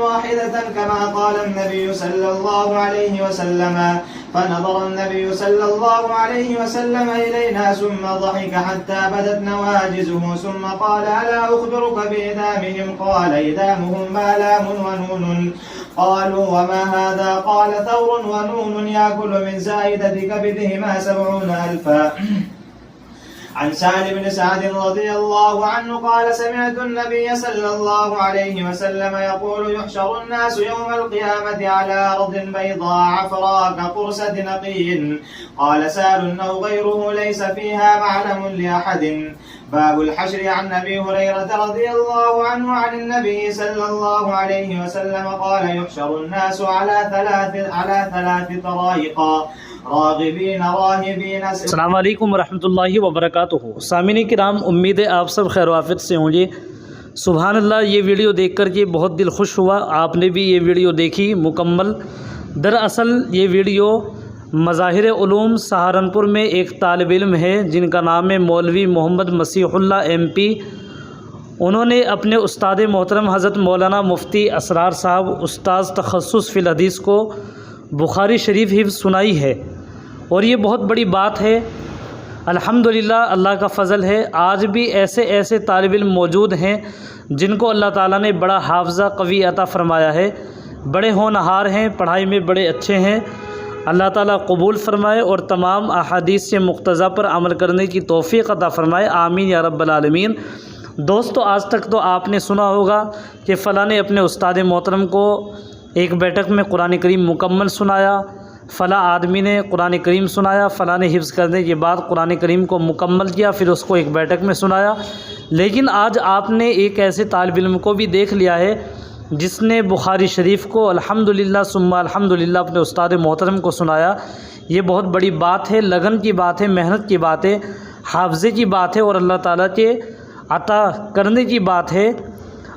واحدة كما قال النبي صلى الله عليه وسلم. فنظر النبي صلى الله عليه وسلم إلينا ثم ضحك حتى بدت نواجزه ثم قال ألا أخبرك بإدامهم؟ قال إدامهم بالام ونون. قالوا وما هذا؟ قال ثور ونون يأكل من زائدة كبدهما 70,000. عن سهل بن سعد رضي الله عنه قال سمعت النبي صلى الله عليه وسلم يقول يحشر الناس يوم القيامة على أرض بيضاء عفراء كقرصة نقي. قال سهل أو غيره ليس فيها معلم لأحد. باب الحشر. عن أبي هريرة رضي الله عنه عن النبي صلى الله عليه وسلم قال يحشر الناس على ثلاث طرائق راغبین راہبین. السلام علیکم ورحمۃ اللہ وبرکاتہ. سامعین کرام، امید ہے آپ سب خیر و عافیت سے ہوں گے. سبحان اللہ، یہ ویڈیو دیکھ کر کے بہت دل خوش ہوا. آپ نے بھی یہ ویڈیو دیکھی مکمل. دراصل یہ ویڈیو مظاہر علوم سہارنپور میں ایک طالب علم ہے جن کا نام ہے مولوی محمد مسیح اللہ MP. انہوں نے اپنے استاد محترم حضرت مولانا مفتی اسرار صاحب استاذ تخصص فی الحدیث کو بخاری شریف حفظ سنائی ہے، اور یہ بہت بڑی بات ہے. الحمدللہ، اللہ کا فضل ہے. آج بھی ایسے طالب علم موجود ہیں جن کو اللہ تعالیٰ نے بڑا حافظہ قوی عطا فرمایا ہے، بڑے ہونہار ہیں، پڑھائی میں بڑے اچھے ہیں. اللہ تعالیٰ قبول فرمائے اور تمام احادیث سے مقتضی پر عمل کرنے کی توفیق عطا فرمائے. آمین یا رب العالمین. دوستو، آج تک تو آپ نے سنا ہوگا کہ فلاں نے اپنے استاد محترم کو ایک بیٹھک میں قرآن کریم مکمل سنایا، فلاں آدمی نے قرآن کریم سنایا، فلاں نے حفظ کرنے کے بعد قرآن کریم کو مکمل کیا، پھر اس کو ایک بیٹھک میں سنایا. لیکن آج آپ نے ایک ایسے طالب علم کو بھی دیکھ لیا ہے جس نے بخاری شریف کو الحمدللہ ثم الحمدللہ اپنے استاد محترم کو سنایا. یہ بہت بڑی بات ہے، لگن کی بات ہے، محنت کی بات ہے، حافظے کی بات ہے، اور اللہ تعالیٰ کے عطا کرنے کی بات ہے.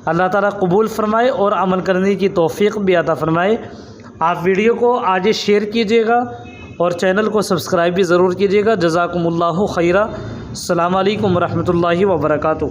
اللہ تعالیٰ قبول فرمائے اور عمل کرنے کی توفیق بھی عطا فرمائے. آپ ویڈیو کو آگے شیئر کیجیے گا اور چینل کو سبسکرائب بھی ضرور کیجیے گا. جزاکم اللہ خیرہ. السلام علیکم ورحمۃ اللہ وبرکاتہ.